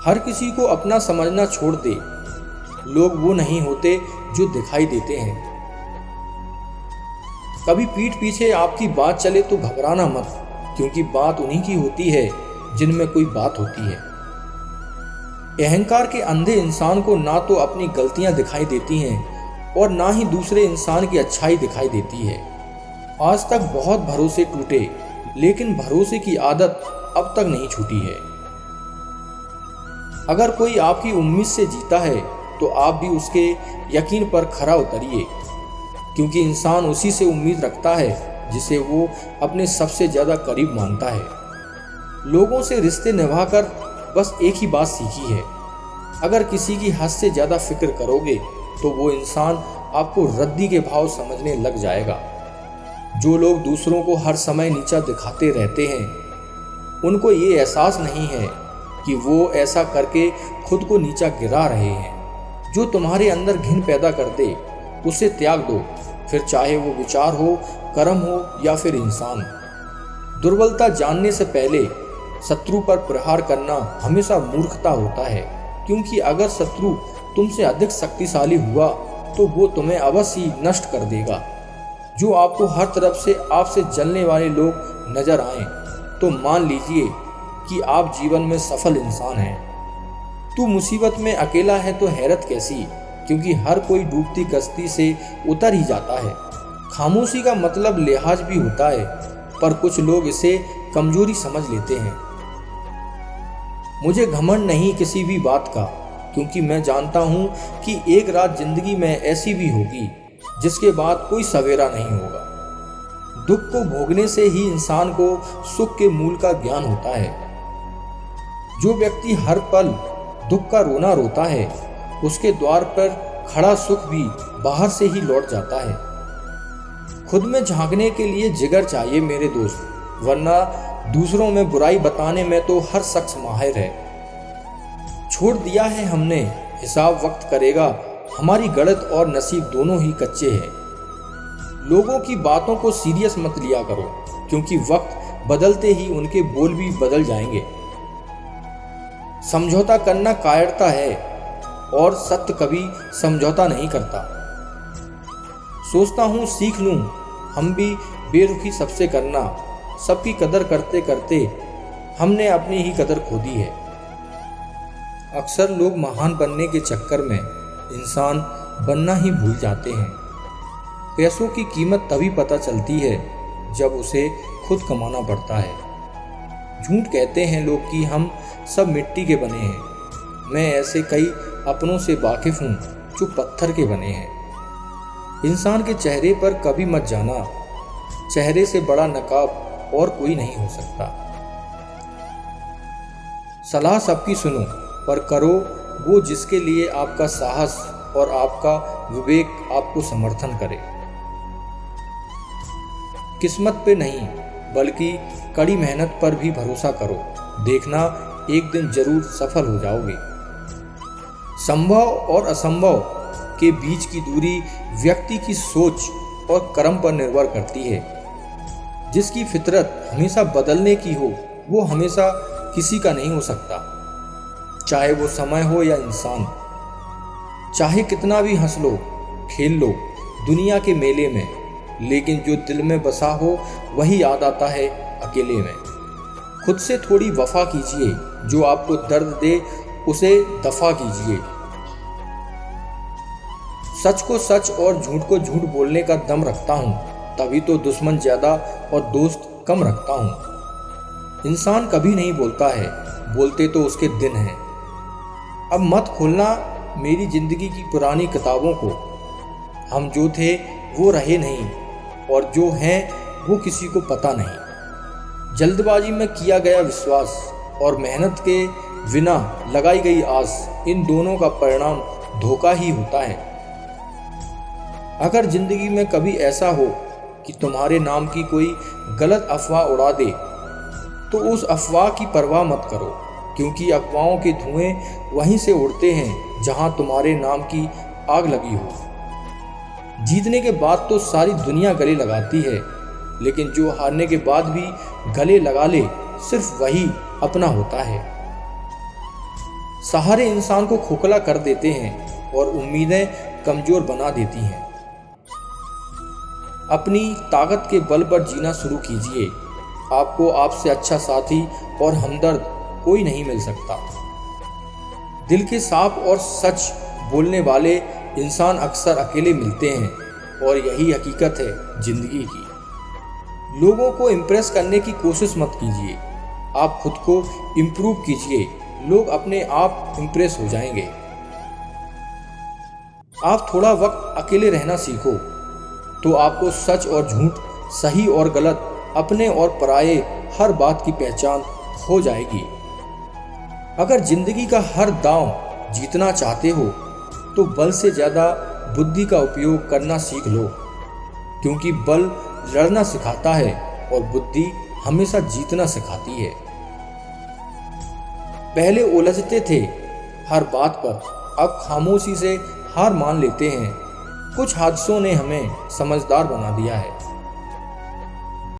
हर किसी को अपना समझना छोड़ दे। लोग वो नहीं होते जो दिखाई देते हैं। कभी पीठ पीछे आपकी बात चले तो घबराना मत, क्योंकि बात उन्हीं की होती है जिनमें कोई बात होती है। अहंकार के अंधे इंसान को ना तो अपनी गलतियां दिखाई देती हैं और ना ही दूसरे इंसान की अच्छाई दिखाई देती है। आज तक बहुत भरोसे टूटे, लेकिन भरोसे की आदत अब तक नहीं छूटी है। अगर कोई आपकी उम्मीद से जीता है तो आप भी उसके यकीन पर खरा उतरिए, क्योंकि इंसान उसी से उम्मीद रखता है जिसे वो अपने सबसे ज़्यादा करीब मानता है। लोगों से रिश्ते निभाकर बस एक ही बात सीखी है, अगर किसी की हद से ज़्यादा फिक्र करोगे तो वो इंसान आपको रद्दी के भाव समझने लग जाएगा। जो लोग दूसरों को हर समय नीचा दिखाते रहते हैं, उनको ये एहसास नहीं है कि वो ऐसा करके खुद को नीचा गिरा रहे हैं। जो तुम्हारे अंदर घिन पैदा कर दे उसे त्याग दो, फिर चाहे वो विचार हो, कर्म हो या फिर इंसान। दुर्बलता जानने से पहले शत्रु पर प्रहार करना हमेशा मूर्खता होता है, क्योंकि अगर शत्रु तुमसे अधिक शक्तिशाली हुआ तो वो तुम्हें अवश्य ही नष्ट कर देगा। जो आपको हर तरफ से आपसे जलने वाले लोग नजर आए तो मान लीजिए कि आप जीवन में सफल इंसान हैं। तू मुसीबत में अकेला है तो हैरत कैसी, क्योंकि हर कोई डूबती कश्ती से उतर ही जाता है। खामोशी का मतलब लिहाज भी होता है, पर कुछ लोग इसे कमजोरी समझ लेते हैं। मुझे घमंड नहीं किसी भी बात का, क्योंकि मैं जानता हूं कि एक रात जिंदगी में ऐसी भी होगी जिसके बाद कोई सवेरा नहीं होगा। दुख को भोगने से ही इंसान को सुख के मूल का ज्ञान होता है। जो व्यक्ति हर पल दुख का रोना रोता है, उसके द्वार पर खड़ा सुख भी बाहर से ही लौट जाता है। खुद में झांकने के लिए जिगर चाहिए मेरे दोस्त, वरना दूसरों में बुराई बताने में तो हर शख्स माहिर है। छोड़ दिया है हमने, हिसाब वक्त करेगा, हमारी गलत और नसीब दोनों ही कच्चे हैं। लोगों की बातों को सीरियस मत लिया करो, क्योंकि वक्त बदलते ही उनके बोल भी बदल जाएंगे। समझौता करना कायरता है और सत्य कभी समझौता नहीं करता। सोचता हूँ सीख लूँ हम भी बेरुखी सबसे करना। सबकी कदर करते करते हमने अपनी ही कदर खो दी है। अक्सर लोग महान बनने के चक्कर में इंसान बनना ही भूल जाते हैं। पैसों की कीमत तभी पता चलती है जब उसे खुद कमाना पड़ता है। झूठ कहते हैं लोग कि हम सब मिट्टी के बने हैं। मैं ऐसे कई अपनों से वाकिफ हूँ जो पत्थर के बने हैं। इंसान के चेहरे पर कभी मत जाना, चेहरे से बड़ा नकाब और कोई नहीं हो सकता। सलाह सबकी सुनो, पर करो वो जिसके लिए आपका साहस और आपका विवेक आपको समर्थन करे। किस्मत पे नहीं बल्कि कड़ी मेहनत पर भी भरोसा करो, देखना एक दिन जरूर सफल हो जाओगे। संभव और असंभव के बीच की दूरी व्यक्ति की सोच और कर्म पर निर्भर करती है। जिसकी फितरत हमेशा बदलने की हो, वो हमेशा किसी का नहीं हो सकता, चाहे वो समय हो या इंसान। चाहे कितना भी हंस लो, खेल लो दुनिया के मेले में, लेकिन जो दिल में बसा हो वही याद आता है अकेले में। खुद से थोड़ी वफा कीजिए, जो आपको दर्द दे उसे दफा कीजिए। सच को सच और झूठ को झूठ बोलने का दम रखता हूँ, तभी तो दुश्मन ज्यादा और दोस्त कम रखता हूँ। इंसान कभी नहीं बोलता है, बोलते तो उसके दिन हैं। अब मत खोलना मेरी जिंदगी की पुरानी किताबों को। हम जो थे वो रहे नहीं, और जो हैं वो किसी को पता नहीं। जल्दबाजी में किया गया विश्वास और मेहनत के बिना लगाई गई आस, इन दोनों का परिणाम धोखा ही होता है। अगर जिंदगी में कभी ऐसा हो कि तुम्हारे नाम की कोई गलत अफवाह उड़ा दे, तो उस अफवाह की परवाह मत करो, क्योंकि अफवाहों के धुएं वहीं से उड़ते हैं जहां तुम्हारे नाम की आग लगी हो। जीतने के बाद तो सारी दुनिया गले लगाती है, लेकिन जो हारने के बाद भी गले लगा ले, सिर्फ वही अपना होता है। सहारे इंसान को खोखला कर देते हैं और उम्मीदें कमजोर बना देती हैं। अपनी ताकत के बल पर जीना शुरू कीजिए। आपको आपसे अच्छा साथी और हमदर्द कोई नहीं मिल सकता। दिल के साफ और सच बोलने वाले इंसान अक्सर अकेले मिलते हैं और यही हकीकत है जिंदगी की। लोगों को इम्प्रेस करने की कोशिश मत कीजिए। आप खुद को इम्प्रूव कीजिए, लोग अपने आप इम्प्रेस हो जाएंगे। आप थोड़ा वक्त अकेले रहना सीखो तो आपको सच और झूठ, सही और गलत, अपने और पराये हर बात की पहचान हो जाएगी। अगर जिंदगी का हर दांव जीतना चाहते हो तो बल से ज्यादा बुद्धि का उपयोग करना सीख लो, क्योंकि बल लड़ना सिखाता है और बुद्धि हमेशा जीतना सिखाती है। पहले उलझते थे हर बात पर, अब खामोशी से हार मान लेते हैं। कुछ हादसों ने हमें समझदार बना दिया है।